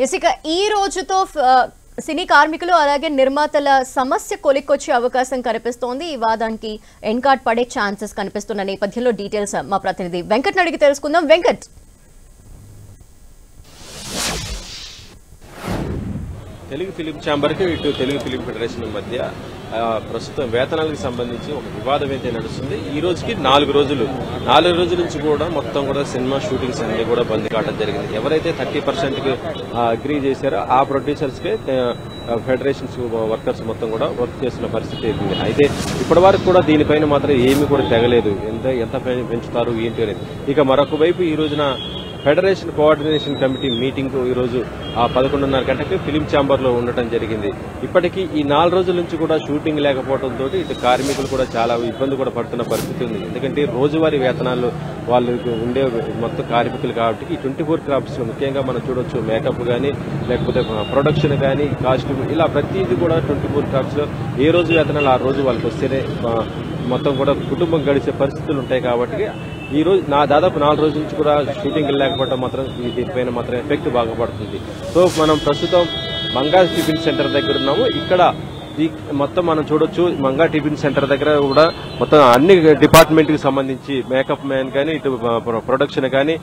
ఇక ఈ రోజుతో సినీ కార్మికులు అలాగే నిర్మాతల సమస్య కొలిక్కొచ్చే అవకాశం కనిపిస్తోంది. ఈ వాదానికి ఎన్కార్డ్ పడే ఛాన్సెస్ కనిపిస్తున్న నేపథ్యంలో డీటెయిల్స్ మా ప్రతినిధి వెంకట్ అడిగి తెలుసుకుందాం. వెంకట్, తెలుగు ఫిలిం ఛాంబర్కి ఇటు తెలుగు ఫిలిం ఫెడరేషన్ మధ్య ప్రస్తుతం వేతనాలకు సంబంధించి ఒక వివాదం అయితే నడుస్తుంది. ఈ రోజుకి 4 రోజుల నుంచి కూడా మొత్తం కూడా సినిమా షూటింగ్స్ అన్ని కూడా బంద్ కావడం జరిగింది. ఎవరైతే 30% అగ్రీ చేశారో ఆ ప్రొడ్యూసర్స్ కే ఫెడరేషన్స్ వర్కర్స్ మొత్తం కూడా వర్క్ చేస్తున్న పరిస్థితి ఉంది. అయితే ఇప్పటి వరకు కూడా దీనిపైన మాత్రం ఏమీ కూడా తెగలేదు. ఎంత పెంచుతారు ఏంటి అనేది. ఇక మరొక వైపు ఈ రోజున ఫెడరేషన్ కోఆర్డినేషన్ కమిటీ మీటింగ్ ఈ రోజు 11:30 గంటకి ఫిలిం ఛాంబర్ లో ఉండటం జరిగింది. ఇప్పటికీ ఈ 4 రోజుల నుంచి కూడా షూటింగ్ లేకపోవడంతో ఇటు కార్మికులు కూడా చాలా ఇబ్బంది కూడా పడుతున్న పరిస్థితి ఉంది. ఎందుకంటే రోజువారీ వేతనాలు వాళ్ళకి ఉండే మొత్తం కార్మికులు కాబట్టి ఈ 24 క్రాఫ్ట్స్ లో ముఖ్యంగా మనం చూడొచ్చు, మేకప్ గానీ లేకపోతే ప్రొడక్షన్ గానీ కాస్ట్యూమ్ ఇలా ప్రతిదీ కూడా 24 క్రాఫ్ట్స్ లో ఏ రోజు వేతనాలు ఆ రోజు వాళ్ళకి వస్తేనే మొత్తం కూడా కుటుంబం గడిచే పరిస్థితులు ఉంటాయి. కాబట్టి ఈ రోజు దాదాపు 4 రోజుల నుంచి కూడా షూటింగ్ లేకపోవడం మాత్రం దీనిపైన మాత్రం ఎఫెక్ట్ బాగా పడుతుంది. సో మనం ప్రస్తుతం మంగా టిఫిన్ సెంటర్ దగ్గర ఉన్నాము. ఇక్కడ మొత్తం మనం చూడొచ్చు, మంగా టిఫిన్ సెంటర్ దగ్గర కూడా మొత్తం అన్ని డిపార్ట్మెంట్ కి సంబంధించి మేకప్ మ్యాన్ కానీ ఇటు ప్రొడక్షన్ కానీ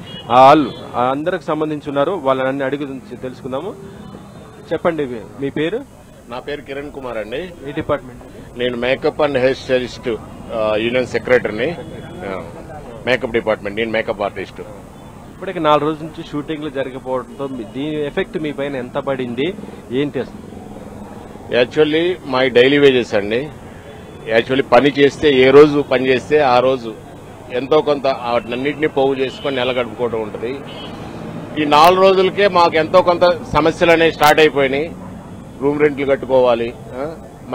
అందరికి సంబంధించి ఉన్నారు. వాళ్ళని అడిగి తెలుసుకుందాము. చెప్పండి, మీ పేరు? నా పేరు కిరణ్ కుమార్ అండి. ఏ డిపార్ట్మెంట్? నేను makeup and hair stylist union సెక్రటరీని. మేకప్ డిపార్ట్మెంట్, నేను మేకప్ ఆర్టిస్ట్. ఇప్పటికి 4 రోజుల నుంచి షూటింగ్లు జరగకపోవడంతో దీని ఎఫెక్ట్ మీ పైన ఎంత పడింది, ఏంటి అసలు? యాక్చువల్లీ మై డైలీ వేజెస్ అండి. యాక్చువల్లీ పని చేస్తే ఏ రోజు పని చేస్తే ఆ రోజు ఎంతో కొంత వాటినన్నింటినీ పోగు చేసుకొని నెల గడుపుకోవడం ఉంటుంది. ఈ 4 రోజులకే మాకు ఎంతో కొంత సమస్యలు అనేవి స్టార్ట్ అయిపోయినాయి. రూమ్ రెంట్లు కట్టుకోవాలి,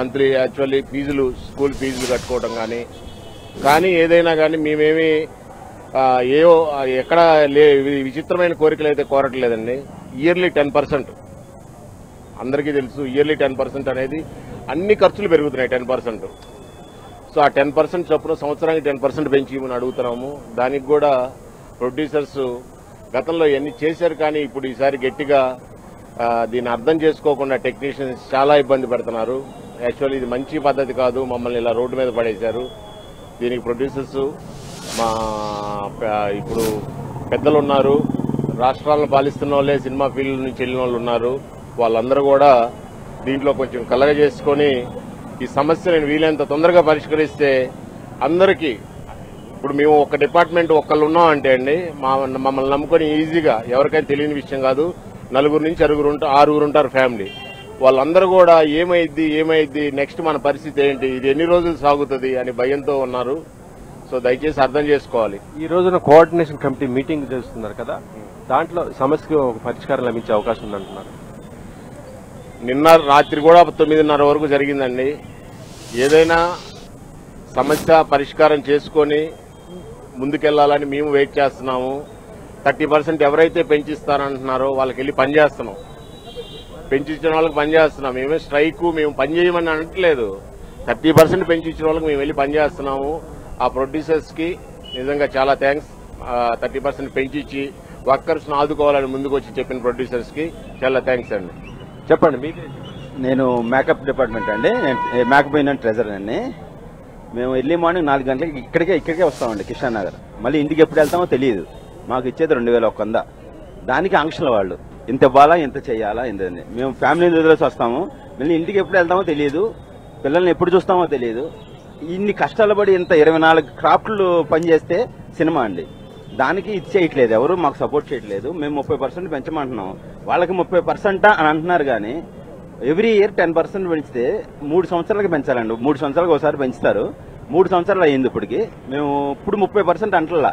మంత్లీ యాక్చువల్లీ ఫీజులు, స్కూల్ ఫీజులు కట్టుకోవడం కానీ ఏదైనా కానీ మేమేమి ఎక్కడ విచిత్రమైన కోరికలు అయితే కోరట్లేదండి. ఇయర్లీ 10%, అందరికీ తెలుసు ఇయర్లీ 10% అనేది అన్ని ఖర్చులు పెరుగుతున్నాయి 10%. సో ఆ 10% చొప్పున సంవత్సరానికి 10% పెంచి మనం అడుగుతున్నాము. దానికి కూడా ప్రొడ్యూసర్స్ గతంలో ఎన్ని చేశారు కానీ ఇప్పుడు ఈసారి గట్టిగా దీన్ని అర్థం చేసుకోకుండా టెక్నీషియన్స్ చాలా ఇబ్బంది పడుతున్నారు. యాక్చువల్లీ ఇది మంచి పద్ధతి కాదు, మమ్మల్ని ఇలా రోడ్డు మీద పడేశారు. దీనికి ప్రొడ్యూసర్స్ ఇప్పుడు పెద్దలు ఉన్నారు, రాష్ట్రాలను పాలిస్తున్న వాళ్ళే సినిమా ఫీల్డ్ నుంచి వెళ్ళిన వాళ్ళు ఉన్నారు. వాళ్ళందరూ కూడా దీంట్లో కొంచెం కలగజేసుకొని ఈ సమస్యను వీలైనంత తొందరగా పరిష్కరిస్తే అందరికీ, ఇప్పుడు మేము ఒక డిపార్ట్మెంట్ ఒక్కళ్ళు ఉన్నాం అంటే అండి, మమ్మల్ని నమ్ముకొని ఈజీగా, ఎవరికైనా తెలియని విషయం కాదు, 4 నుంచి 6 ఉంటారు ఫ్యామిలీ. వాళ్ళందరూ కూడా ఏమైద్ది నెక్స్ట్ మన పరిస్థితి ఏంటి, ఇది ఎన్ని రోజులు సాగుతుంది అని భయంతో ఉన్నారు. సో దయచేసి అర్థం చేసుకోవాలి. ఈ రోజున కోఆర్డినేషన్ కమిటీ మీటింగ్ చేస్తున్నారు కదా, దాంట్లో సమస్యకు ఒక పరిష్కారం లభించే అవకాశం ఉందంటున్నారు. నిన్న రాత్రి కూడా 9:30 వరకు జరిగిందండి. ఏదైనా సమస్య పరిష్కారం చేసుకొని ముందుకెళ్లాలని మేము వెయిట్ చేస్తున్నాము. 30% ఎవరైతే పెంచిస్తారంటున్నారో వాళ్ళకి వెళ్ళి పనిచేస్తున్నాం. పెంచిచ్చిన వాళ్ళకి పనిచేస్తున్నాం. మేమే స్ట్రైక్ మేము పని చేయమని అనట్లేదు. 30% పెంచిచ్చిన వాళ్ళకి మేము వెళ్ళి పనిచేస్తున్నాము. ఆ ప్రొడ్యూసర్స్ కి నిజంగా చాలా థ్యాంక్స్. 30% పెంచిచ్చి వర్కర్స్ ను ఆదుకోవాలని ముందుకు వచ్చి చెప్పిన ప్రొడ్యూసర్స్ కి చాలా థ్యాంక్స్ అండి. చెప్పండి, మీది? నేను మేకప్ డిపార్ట్మెంట్ అండి. మేకప్ యూనియన్ ట్రెజరర్ అండి. మేము ఎర్లీ మార్నింగ్ 4 గంటలకి ఇక్కడికే వస్తామండి, కిషన్ నగర్. మళ్ళీ ఇంటికి ఎప్పుడు వెళ్తామో తెలియదు. మాకు ఇచ్చేది 2100. దానికి ఆంక్షల వాళ్ళు ఇంత ఇవ్వాలా, ఇంత చేయాలా, ఇంతని. మేము ఫ్యామిలీని వదిలేసి వస్తాము. మళ్ళీ ఇంటికి ఎప్పుడు వెళ్తామో తెలియదు, పిల్లల్ని ఎప్పుడు చూస్తామో తెలియదు. ఇన్ని కష్టాలు పడి ఇంత 24 క్రాఫ్ట్లు పనిచేస్తే సినిమా అండి, దానికి ఇది చేయట్లేదు, ఎవరు మాకు సపోర్ట్ చేయట్లేదు. మేము 30% పెంచమంటున్నాం, వాళ్ళకి 30% అని అంటున్నారు. కానీ ఎవ్రీ ఇయర్ 10% పెంచితే 3 సంవత్సరాలకి పెంచాలండి. 3 సంవత్సరాలకు ఒకసారి పెంచుతారు. 3 సంవత్సరాలు అయ్యింది ఇప్పటికి. మేము ఇప్పుడు 30% అంటలా,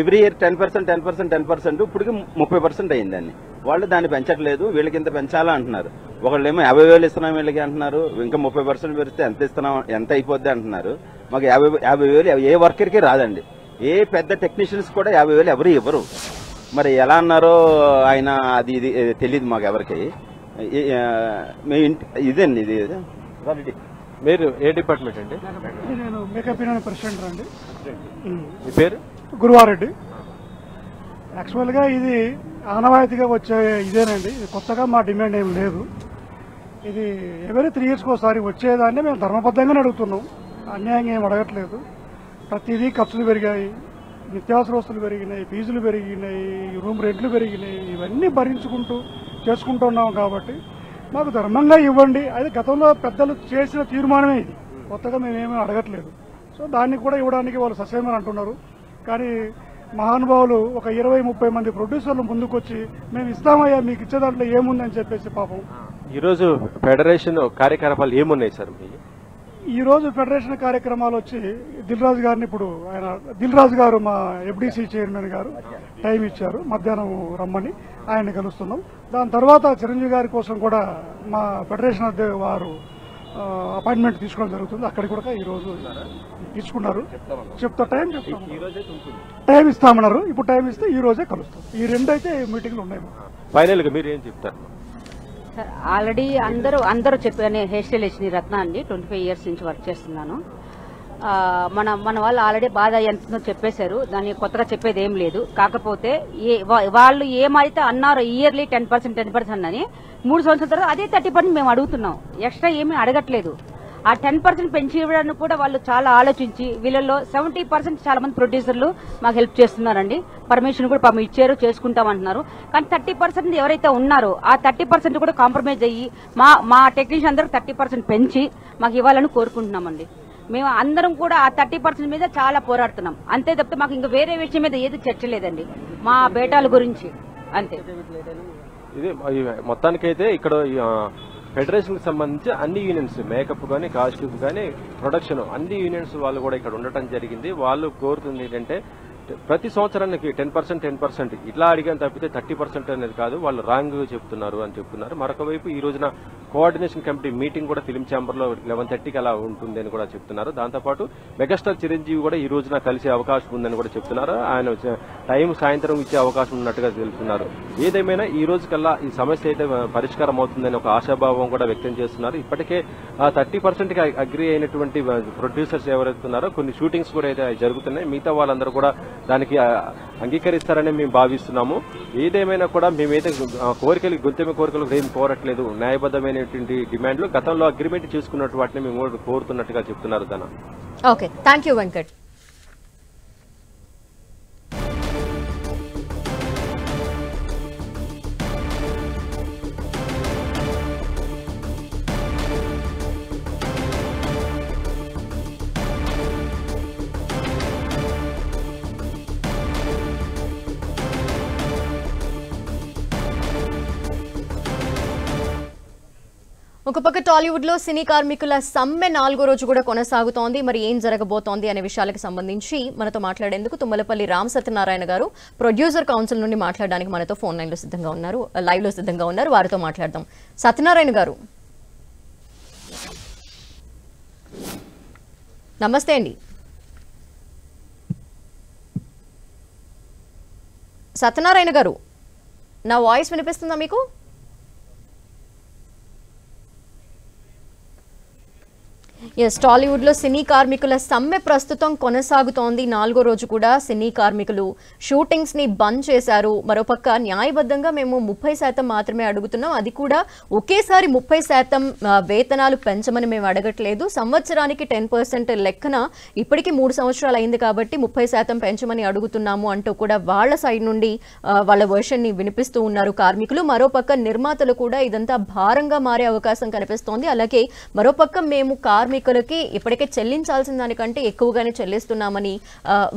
ఎవ్రీ ఇయర్ 10% ఇప్పటికి 30% అయ్యిందండి. వాళ్ళు దాన్ని పెంచట్లేదు. వీళ్ళకి ఇంత పెంచాలా అంటున్నారు. ఒకళ్ళేమో 50,000 ఇస్తున్నాం వీళ్ళకి అంటున్నారు. ఇంకా 30% పెరిస్తే ఎంత అయిపోద్ది అంటున్నారు. మాకు 50,000 ఏ వర్కర్కి రాదండి. ఏ పెద్ద టెక్నీషియన్స్ కూడా 50,000 ఎవరు ఇవ్వరు. మరి ఎలా అన్నారో ఆయన అది తెలియదు మాకు ఎవరికి. ఇదండి ఇది. మీరు ఏ డిపార్ట్మెంట్ అండి? నేను మేకప్ యూనియన్ ప్రెసిడెంట్ అండి. మీ పేరు? గురువారెడ్డి. యాక్చువల్గా ఇది ఆనవాయితీగా వచ్చే ఇదేనండి. ఇది కొత్తగా మా డిమాండ్ ఏం లేదు. ఇది ఎవరి 3 yearsకి ఒకసారి వచ్చేదాన్ని మేము ధర్మబద్ధంగానే అడుగుతున్నాం. అన్యాయంగా ఏం అడగట్లేదు. ప్రతిదీ ఖర్చులు పెరిగాయి, నిత్యావసర వస్తువులు పెరిగినాయి, ఫీజులు పెరిగినాయి, రూమ్ రెంట్లు పెరిగినాయి. ఇవన్నీ భరించుకుంటూ చేసుకుంటున్నాం కాబట్టి మాకు ధర్మంగా ఇవ్వండి. అది గతంలో పెద్దలు చేసిన తీర్మానమే. ఇది కొత్తగా మేమేమీ అడగట్లేదు. సో దాన్ని కూడా ఇవ్వడానికి వాళ్ళు ససేమని అంటున్నారు. కానీ మహానుభావులు ఒక 20-30 మంది ప్రొడ్యూసర్లు ముందుకొచ్చి మేము ఇస్తామయ్యా, మీకు ఇచ్చే దాంట్లో ఏముందని చెప్పేసి పాపం. ఈరోజు ఫెడరేషన్ కార్యకలాపాలు ఏమున్నాయి సార్? ఈ రోజు ఫెడరేషన్ కార్యక్రమాలు వచ్చి దిల్ రాజు గారిని, ఇప్పుడు ఆయన దిల్ రాజు గారు మా FDC చైర్మన్ గారు టైం ఇచ్చారు మధ్యాహ్నం రమ్మని, ఆయన్ని కలుస్తున్నాం. దాని తర్వాత చిరంజీవి గారి కోసం కూడా మా ఫెడరేషన్ వారు అపాయింట్మెంట్ తీసుకోవడం జరుగుతుంది. అక్కడికి కూడా ఈ రోజు తీసుకున్నారు. టైం ఇస్తామన్నారు. ఇప్పుడు టైం ఇస్తే ఈ రోజే కలుస్తాం. ఈ 2 అయితే మీటింగ్లు ఉన్నాయి. ఫైనల్ గా మీరు ఏం చెప్తారు? ఆల్రెడీ అందరూ చెప్పారు. నేను హెయిర్ స్టైలిస్ట్ రత్న అండి, 25 years నుంచి వర్క్ చేస్తున్నాను. మన వాళ్ళు ఆల్రెడీ బాధ ఎంతో చెప్పేశారు. దాన్ని కొత్తగా చెప్పేది ఏం లేదు. కాకపోతే వాళ్ళు ఏమైతే అన్నారో ఇయర్లీ 10% అని 3 సంవత్సరాల తర్వాత అదే 30% మేము అడుగుతున్నాం. ఎక్స్ట్రా ఏమీ అడగట్లేదు. ఆ 10% పెంచి ఇవ్వడానికి కూడా వాళ్ళు చాలా ఆలోచించి, వీళ్ళలో 70% చాలా మంది ప్రొడ్యూసర్లు మాకు హెల్ప్ చేస్తున్నారండి. పర్మిషన్ కూడా పాపం ఇచ్చారు, చేసుకుంటామంటున్నారు. కానీ 30% ఎవరైతే ఉన్నారో ఆ 30% కూడా కాంప్రమైజ్ అయ్యి మా టెక్నీషియన్ అందరూ 30% పెంచి మాకు ఇవ్వాలని కోరుకుంటున్నామండి. మేము అందరం కూడా ఆ 30% మీద చాలా పోరాడుతున్నాం. అంతే తప్పితే మాకు ఇంకా వేరే విషయం మీద ఏది చర్చ లేదండి, మా బేటాల గురించి అంతే. ఇది మొత్తానికైతే ఇక్కడ ఫెడరేషన్ కి సంబంధించి అన్ని యూనియన్స్, మేకప్ కానీ, కాస్ట్యూమ్ కానీ, ప్రొడక్షన్, అన్ని యూనియన్స్ వాళ్ళు కూడా ఇక్కడ ఉండటం జరిగింది. వాళ్ళు కోరుతుంది ఏంటంటే ప్రతి సంవత్సరానికి 10% ఇట్లా అడిగాను తప్పితే 30% అనేది కాదు, వాళ్ళు రాంగ్ చెప్తున్నారు అని చెప్తున్నారు. మరొక వైపు ఈ రోజున కోఆర్డినేషన్ కమిటీ మీటింగ్ కూడా ఫిలిం ఛాంబర్ లో 11:30కి అలా ఉంటుంది అని కూడా చెప్తున్నారు. దాంతోపాటు మెగాస్టార్ చిరంజీవి కూడా ఈ రోజున కలిసే అవకాశం ఉందని కూడా చెప్తున్నారు. ఆయన టైం సాయంత్రం ఇచ్చే అవకాశం ఉన్నట్టుగా తెలుపుతున్నారు. ఏదేమైనా ఈ రోజు కల్లా ఈ సమస్య అయితే పరిష్కారం అవుతుందని ఒక ఆశాభావం కూడా వ్యక్తం చేస్తున్నారు. ఇప్పటికే 30%కి అగ్రి అయినటువంటి ప్రొడ్యూసర్స్ ఎవరైతున్నారో కొన్ని షూటింగ్స్ కూడా అయితే జరుగుతున్నాయి. మిగతా వాళ్ళందరూ కూడా దానికి అంగీకరిస్తారని మేము భావిస్తున్నాము. ఏదేమైనా కూడా మేమైతే గొంతెమ్మ కోరికలు ఏం కోరట్లేదు. న్యాయబద్ధమైనటువంటి డిమాండ్లు గతంలో అగ్రిమెంట్ చేసుకున్నట్టు వాటిని మేము కోరుతున్నట్టుగా చెప్తున్నారు. ధన. Okay, thank you Venkat. ఒక పక్క టాలీవుడ్ లో సినీ కార్మికుల సమ్మె 4వ రోజు కూడా కొనసాగుతోంది. మరి ఏం జరగబోతోంది అనే విషయాలకు సంబంధించి మనతో మాట్లాడేందుకు తుమ్మలపల్లి రామ్ సత్యనారాయణ గారు ప్రొడ్యూసర్ కౌన్సిల్ నుండి మాట్లాడడానికి మనతో ఫోన్ లైవ్ లో సిద్ధంగా ఉన్నారు. వారితో మాట్లాడదాం. సత్యనారాయణ గారు నమస్తే అండి. సత్యనారాయణ గారు, నా వాయిస్ వినిపిస్తుందా మీకు? ఎస్, టాలీవుడ్ లో సినీ కార్మికుల సమ్మె ప్రస్తుతం కొనసాగుతోంది. 4వ రోజు కూడా సినీ కార్మికులు షూటింగ్స్ ని బంద్ చేశారు. మరోపక్క న్యాయబద్ధంగా మేము 30% మాత్రమే అడుగుతున్నాం. అది కూడా ఒకేసారి 30% వేతనాలు పెంచమని మేము అడగట్లేదు. సంవత్సరానికి 10% లెక్కన ఇప్పటికీ 3 సంవత్సరాలు అయింది కాబట్టి 30% పెంచమని అడుగుతున్నాము అంటూ కూడా వాళ్ళ సైడ్ నుండి వాళ్ళ వర్షన్ ని వినిపిస్తూ ఉన్నారు కార్మికులు. మరోపక్క నిర్మాతలు కూడా ఇదంతా భారంగా మారే అవకాశం కనిపిస్తోంది. అలాగే మరోపక్క మేము కార్మికులకి ఇప్పటికే చెల్లించాల్సిన దానికంటే ఎక్కువగానే చెల్లిస్తున్నామని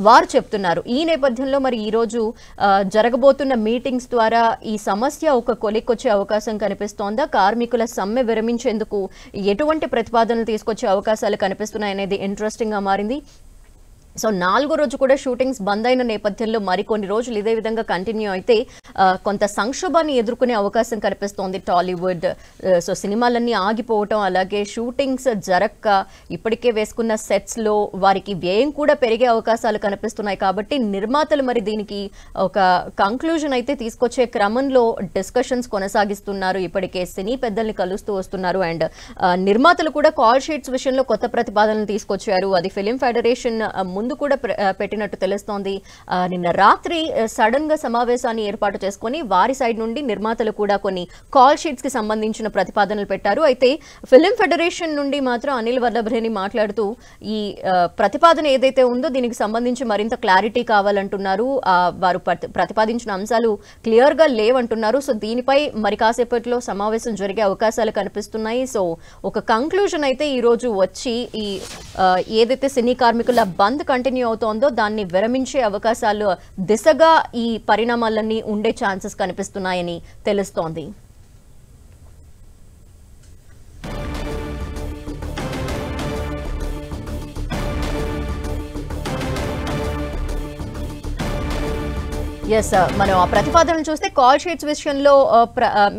వారు చెప్తున్నారు. ఈ నేపథ్యంలో మరి ఈ రోజు జరగబోతున్న మీటింగ్స్ ద్వారా ఈ సమస్య ఒక కొలిక్కొచ్చే అవకాశం కనిపిస్తోందా? కార్మికుల సమ్మె విరమించేందుకు ఎటువంటి ప్రతిపాదనలు తీసుకొచ్చే అవకాశాలు కనిపిస్తున్నాయనేది ఇంట్రెస్టింగ్ గా మారింది. సో 4వ రోజు కూడా షూటింగ్స్ బంద్ అయిన నేపథ్యంలో మరికొన్ని రోజులు ఇదే విధంగా కంటిన్యూ అయితే కొంత సంక్షోభాన్ని ఎదుర్కొనే అవకాశం కనిపిస్తోంది టాలీవుడ్. సో సినిమాలన్నీ ఆగిపోవటం, అలాగే షూటింగ్స్ జరక్క ఇప్పటికే వేసుకున్న సెట్స్ లో వారికి వ్యయం కూడా పెరిగే అవకాశాలు కనిపిస్తున్నాయి. కాబట్టి నిర్మాతలు మరి దీనికి ఒక కంక్లూజన్ అయితే తీసుకొచ్చే క్రమంలో డిస్కషన్స్ కొనసాగిస్తున్నారు. ఇప్పటికే సినీ పెద్దల్ని కలుస్తూ వస్తున్నారు. అండ్ నిర్మాతలు కూడా కాల్ షీట్స్ విషయంలో కొత్త ప్రతిపాదనలు తీసుకొచ్చారు. అది ఫిలిం ఫెడరేషన్ ముందు కూడా పెట్టినట్టు తెలుస్తోంది. నిన్న రాత్రి సడన్ గా సమావేశాన్ని ఏర్పాటు చేసుకుని వారి సైడ్ నుండి నిర్మాతలు కూడా కొన్ని కాల్ షీట్స్ కి సంబంధించిన ప్రతిపాదనలు పెట్టారు. అయితే ఫిలిం ఫెడరేషన్ నుండి మాత్రం అనిల్ వల్లభనేని మాట్లాడుతూ ఈ ప్రతిపాదన ఏదైతే ఉందో దీనికి సంబంధించి మరింత క్లారిటీ కావాలంటున్నారు. వారు ప్రతిపాదించిన అంశాలు క్లియర్ గా లేవంటున్నారు. సో దీనిపై మరి కాసేపట్లో సమావేశం జరిగే అవకాశాలు కనిపిస్తున్నాయి. సో ఒక కంక్లూజన్ అయితే ఈ రోజు వచ్చి ఈ ఏదైతే సినీ కార్మికుల బంద్ కంటిన్యూ అవుతోందో దాన్ని విరమించే అవకాశాలు దిశగా ఈ పరిణామాలన్నీ ఉండే ఛాన్సెస్ కనిపిస్తున్నాయని తెలుస్తోంది. ఎస్, మనం ఆ ప్రతిపాదనలు చూస్తే కాల్ షీట్స్ విషయంలో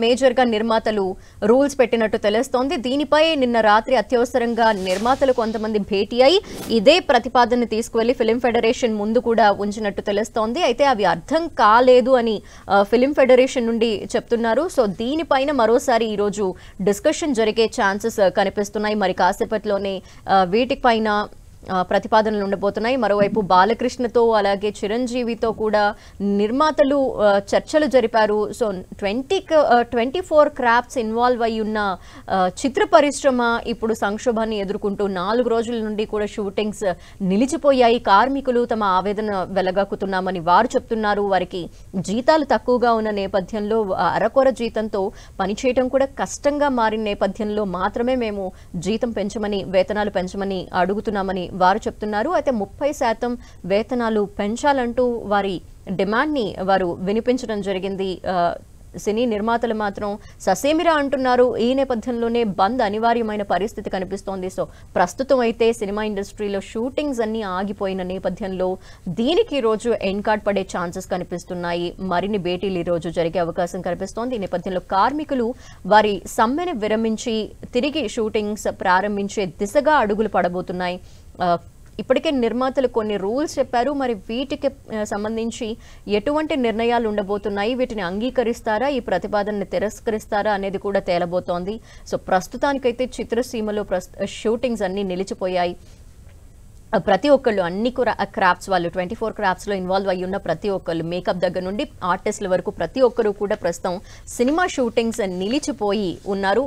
మేజర్ గా నిర్మాతలు రూల్స్ పెట్టినట్టు తెలుస్తోంది. దీనిపై నిన్న రాత్రి అత్యవసరంగా నిర్మాతలు కొంతమంది భేటీ అయి ఇదే ప్రతిపాదన తీసుకువెళ్లి ఫిలిం ఫెడరేషన్ ముందు కూడా ఉంచినట్టు తెలుస్తోంది. అయితే అవి అర్థం కాలేదు అని ఫిలిం ఫెడరేషన్ నుండి చెప్తున్నారు. సో దీనిపైన మరోసారి ఈరోజు డిస్కషన్ జరిగే ఛాన్సెస్ కనిపిస్తున్నాయి. మరి కాసేపట్లోనే వీటిపైన ప్రతిపాదనలు ఉండబోతున్నాయి. మరోవైపు బాలకృష్ణతో అలాగే చిరంజీవితో కూడా నిర్మాతలు చర్చలు జరిపారు. సో 24 క్రాఫ్ట్స్ ఇన్వాల్వ్ అయి ఉన్న చిత్ర పరిశ్రమ ఇప్పుడు సంక్షోభాన్ని ఎదుర్కొంటూ 4 రోజుల నుండి కూడా షూటింగ్స్ నిలిచిపోయాయి. కార్మికులు తమ ఆవేదన వెలగక్కుతున్నామని వారు చెప్తున్నారు. వారికి జీతాలు తక్కువగా ఉన్న నేపథ్యంలో అరకొర జీతంతో పనిచేయడం కూడా కష్టంగా మారిన నేపథ్యంలో మాత్రమే మేము జీతం పెంచమని వేతనాలు పెంచమని అడుగుతున్నామని వారు చెప్తున్నారు. అయితే 30% వేతనాలు పెంచాలంటూ వారి డిమాండ్ని వారు వినిపించడం జరిగింది. సినీ నిర్మాతలు మాత్రం ససేమిరా అంటున్నారు. ఈ నేపథ్యంలోనే బంద్ అనివార్యమైన పరిస్థితి కనిపిస్తోంది. సో ప్రస్తుతం అయితే సినిమా ఇండస్ట్రీలో షూటింగ్స్ అన్ని ఆగిపోయిన నేపథ్యంలో దీనికి ఈ రోజు ఎండ్ కార్డ్ పడే ఛాన్సెస్ కనిపిస్తున్నాయి. మరిన్ని భేటీలు ఈ రోజు జరిగే అవకాశం కనిపిస్తోంది. ఈ నేపథ్యంలో కార్మికులు వారి సమ్మెను విరమించి తిరిగి షూటింగ్స్ ప్రారంభించే దిశగా అడుగులు పడబోతున్నాయి. ఇప్పటికే నిర్మాతలు కొన్ని రూల్స్ చెప్పారు. మరి వీటికి సంబంధించి ఎటువంటి నిర్ణయాలు ఉండబోతున్నాయి, వీటిని అంగీకరిస్తారా, ఈ ప్రతిపాదనని తిరస్కరిస్తారా అనేది కూడా తేలబోతోంది. సో ప్రస్తుతానికైతే చిత్రసీమలో షూటింగ్స్ అన్ని నిలిచిపోయాయి. ప్రతి ఒక్కళ్ళు అన్ని క్రాఫ్ట్స్ వాళ్ళు 24 క్రాఫ్ట్స్లో ఇన్వాల్వ్ అయ్యి ఉన్న ప్రతి ఒక్కళ్ళు మేకప్ దగ్గర నుండి ఆర్టిస్టుల వరకు ప్రతి ఒక్కరు కూడా ప్రస్తుతం సినిమా షూటింగ్స్ నిలిచిపోయి ఉన్నారు.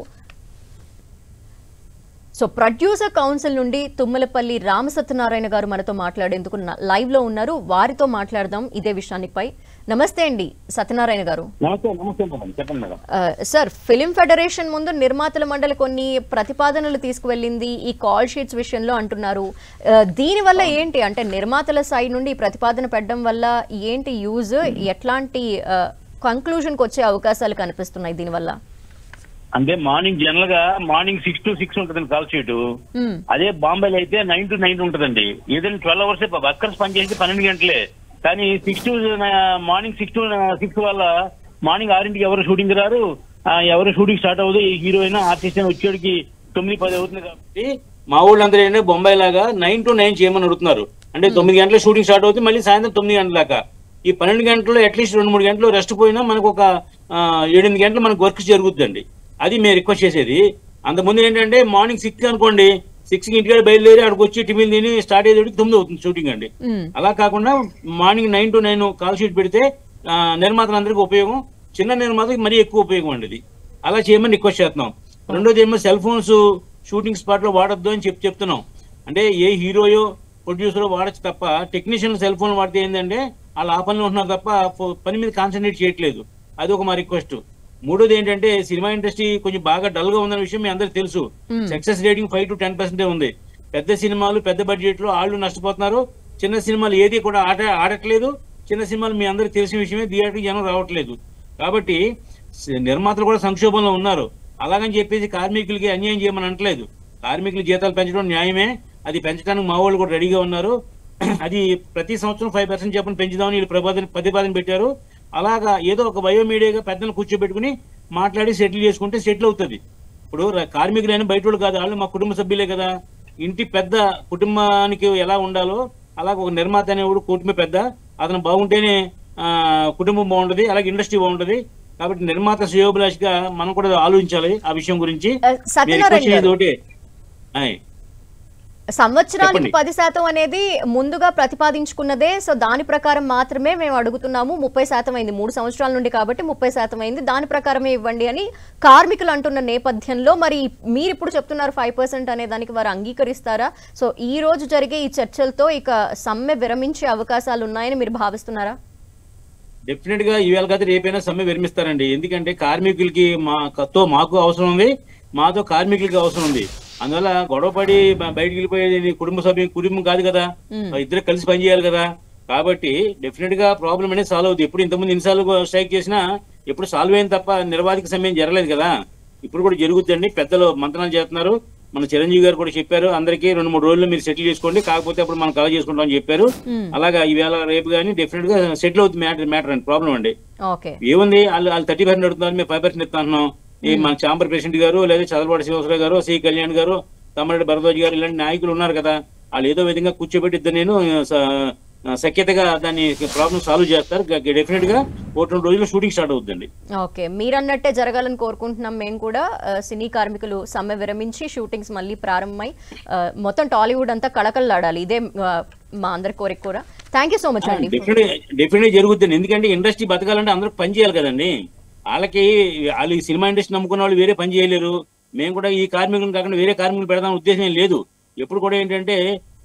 సో ప్రొడ్యూసర్ కౌన్సిల్ నుండి తుమ్మలపల్లి రామసత్యనారాయణ గారు మనతో మాట్లాడేందుకు లైవ్ లో ఉన్నారు. వారితో మాట్లాడదాం ఇదే విషయానిపై. నమస్తే అండి సత్యనారాయణ గారు. సార్, ఫిలిం ఫెడరేషన్ ముందు నిర్మాతల మండలి కొన్ని ప్రతిపాదనలు తీసుకువెళ్ళింది ఈ కాల్ షీట్స్ విషయంలో అంటున్నారు. దీనివల్ల ఏంటి అంటే నిర్మాతల సైడ్ నుండి ప్రతిపాదన పెట్టడం వల్ల ఏంటి యూజ్, ఎట్లాంటి కంక్లూజన్కి వచ్చే అవకాశాలు కనిపిస్తున్నాయి దీనివల్ల? అంటే మార్నింగ్ జనరల్ గా మార్నింగ్ 6 to 6 ఉంటుందండి కాల్ షీట్. అదే బాంబేలో అయితే 9 to 9 ఉంటుందండి. ఏదైనా 12 hours వర్కర్స్ పనిచేసి 12 గంటలే. కానీ మార్నింగ్ 6 to 6 వల్ల మార్నింగ్ 6 ఎవరు షూటింగ్ రారు, ఎవరు షూటింగ్ స్టార్ట్ అవ్వదు. హీరో అయినా ఆర్టిస్ట్ అయినా వచ్చేటికి 9-10 అవుతుంది. కాబట్టి మా ఊళ్ళందరూ ఏంటంటే బొంబాయి లాగా 9 to 9 చేయమని అడుగుతున్నారు. అంటే 9 గంటల షూటింగ్ స్టార్ట్ అవుతుంది, మళ్ళీ సాయంత్రం 9 గంటల దాకా. ఈ 12 గంటల్లో అట్లీస్ట్ 2-3 గంటలు రెస్ట్ పోయినా మనకు ఒక 7-8 గంటలు మనకు వర్క్ జరుగుతుందండి. అది మేము రిక్వెస్ట్ చేసేది. అంతకుముందు ఏంటంటే మార్నింగ్ 6 అనుకోండి, 6కి ఇంటికాడ బయలుదేరి అక్కడికి వచ్చి టిఫిన్ తిని స్టార్ట్ అయ్యేటికి 9 అవుతుంది షూటింగ్ అండి. అలా కాకుండా మార్నింగ్ 9 to 9 కాల్ షీట్ పెడితే నిర్మాతలందరికీ ఉపయోగం, చిన్న నిర్మాతకి మరీ ఎక్కువ ఉపయోగం అండి. ఇది అలా చేయమని రిక్వెస్ట్ చేస్తున్నాం. రెండోది ఏమో సెల్ ఫోన్స్ షూటింగ్ స్పాట్ లో వాడొద్దు అని చెప్తున్నాం. అంటే ఏ హీరోయో ప్రొడ్యూసర్ వాడచ్చు తప్ప టెక్నీషియన్ సెల్ ఫోన్ వాడితే ఏంటంటే వాళ్ళు ఆ పనిలో ఉంటున్నారు తప్ప పని మీద కాన్సన్ట్రేట్ చేయట్లేదు. అది ఒక మా రిక్వెస్ట్. మూడోది ఏంటంటే సినిమా ఇండస్ట్రీ కొంచెం బాగా డల్ గా ఉందన్న విషయం మీ అందరికి తెలుసు. సక్సెస్ రేటింగ్ 5 to 10% ఉంది. పెద్ద సినిమాలు పెద్ద బడ్జెట్ లో వాళ్ళు నష్టపోతున్నారు. చిన్న సినిమాలు ఏది కూడా ఆడట్లేదు. చిన్న సినిమాలు మీ అందరికి తెలిసిన విషయమే, థియేటర్కి జనం రావట్లేదు. కాబట్టి నిర్మాతలు కూడా సంక్షోభంలో ఉన్నారు. అలాగని చెప్పేసి కార్మికులకి అన్యాయం చేయమని అనట్లేదు. కార్మికుల జీతాలు పెంచడం న్యాయమే, అది పెంచడానికి మా వాళ్ళు కూడా రెడీగా ఉన్నారు. అది ప్రతి సంవత్సరం 5% చెప్పని పెంచుదామని వీళ్ళు ప్రతిపాదన పెట్టారు. అలాగా ఏదో ఒక బయోమీడియాగా పెద్దలు కూర్చోబెట్టుకుని మాట్లాడి సెటిల్ చేసుకుంటే సెటిల్ అవుతుంది. ఇప్పుడు కార్మికులైనా బయట వాళ్ళు కాదు, వాళ్ళు మా కుటుంబ సభ్యులే కదా. ఇంటి పెద్ద కుటుంబానికి ఎలా ఉండాలో అలాగే ఒక నిర్మాత అనేవాడు కుటుంబ పెద్ద, అతను బాగుంటేనే కుటుంబం బాగుంటది, అలాగే ఇండస్ట్రీ బాగుంటది. కాబట్టి నిర్మాత శ్రేయోభిలాషిగా మనం కూడా ఆలోచించాలి ఆ విషయం గురించి. సంవత్సరానికి 10% అనేది ముందుగా ప్రతిపాదించుకున్నదే. సో దాని ప్రకారం మాత్రమే మేము అడుగుతున్నాము. 30% అయింది 3 సంవత్సరాల నుండి కాబట్టి 30% అయింది, దాని ప్రకారమే ఇవ్వండి అని కార్మికులు అంటున్న నేపథ్యంలో మరి మీరు ఇప్పుడు చెప్తున్నారు 5% అనే దానికి వారు అంగీకరిస్తారా? సో ఈ రోజు జరిగే ఈ చర్చలతో ఇక సమ్మె విరమించే అవకాశాలు ఉన్నాయని మీరు భావిస్తున్నారా? డెఫినెట్ గా ఈవేళ కాదు రేపైనా సమ్మె విరమిస్తారండి. ఎందుకంటే కార్మికులకి మాకు అవసరం ఉంది, మాతో కార్మికులకి అవసరం ఉంది. అందువల్ల గొడవపడి బయటికి వెళ్ళిపోయేది కుటుంబం కాదు కదా, ఇద్దరు కలిసి పనిచేయాలి కదా. కాబట్టి డెఫినెట్ గా ప్రాబ్లం అనేది సాల్వ్ అవుతుంది. ఎప్పుడు ఇంతకుముందు ఎన్నిసార్లు స్ట్రైక్ చేసినా ఎప్పుడు సాల్వ్ అయింది తప్ప నిర్వాధిక సమయం జరగలేదు కదా. ఇప్పుడు కూడా జరుగుతుందండి. పెద్దలు మంత్రాలు చేస్తున్నారు. మన చిరంజీవి గారు కూడా చెప్పారు, అందరికీ 2-3 రోజుల్లో మీరు సెటిల్ చేసుకోండి, కాకపోతే అప్పుడు మనం కలెక్ట్ చేసుకుంటాం అని చెప్పారు. అలాగా ఈవేళ రేపు కానీ డెఫినెట్ గా సెటిల్ అవుతుంది మ్యాటర్ అండి. ప్రాబ్లం అండి ఏముంది, వాళ్ళు 30% అడుగుతున్నారు, మేము 5% ఇస్తున్నాం. ఈ మన ఛాంబర్ ప్రెసిడెంట్ గారు లేదా చదలవాడి శివసరావు గారు, సి కళ్యాణ్ గారు, తమ్మిరెడ్డి భరద్వాజ్ గారు ఇలాంటి నాయకులు ఉన్నారు కదా. వాళ్ళు ఏదో విధంగా కూర్చోబెట్టి ఇద్దరు నేను సఖ్యతగా దాన్ని ప్రాబ్లం సాల్వ్ చేస్తారు. డెఫినెట్ గా 2 రోజుల్లో షూటింగ్ స్టార్ట్ అవుతుందండి. ఓకే, మీరన్నట్టే జరగాలని కోరుకుంటున్నాం మేము కూడా. సినీ కార్మికులు సమ్మె విరమించి షూటింగ్స్ మళ్ళీ ప్రారంభమై మొత్తం టాలీవుడ్ అంతా కళకళలాడాలి. ఇదే మా అందరి కోరిక కూడా. థ్యాంక్ యూ సో మచ్ అండి. డెఫినెట్ గా జరుగుతుంది. ఎందుకంటే ఇండస్ట్రీ బతకాలంటే అందరూ పని చేయాలి కదండి. వాళ్ళు సినిమా ఇండస్ట్రీ నమ్ముకున్న వాళ్ళు వేరే పని చేయలేరు. మేము కూడా ఈ కార్మికులను కాకుండా వేరే కార్మికులు పెడదాం ఉద్దేశం లేదు. ఎప్పుడు కూడా ఏంటంటే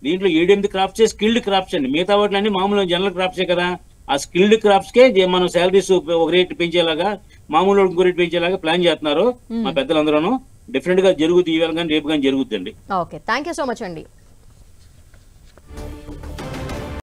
దీంట్లో 7-8 క్రాఫ్ట్సే స్కిల్డ్ క్రాఫ్ట్స్ అండి. మిగతా వాటిలన్నీ మామూలు జనరల్ క్రాఫ్ట్సే కదా. ఆ స్కిల్డ్ క్రాఫ్ట్స్ కే మనం శాలరీస్ ఒక రేట్ పెంచేలాగా, మామూలు ఇంకో రేట్ పెంచేలాగా ప్లాన్ చేస్తున్నారు మా పెద్దలందరూ. డెఫినెట్ గా జరుగుతుంది, ఈవేళ కానీ రేపు కానీ జరుగుతుందండి. Okay, thank you so much అండి.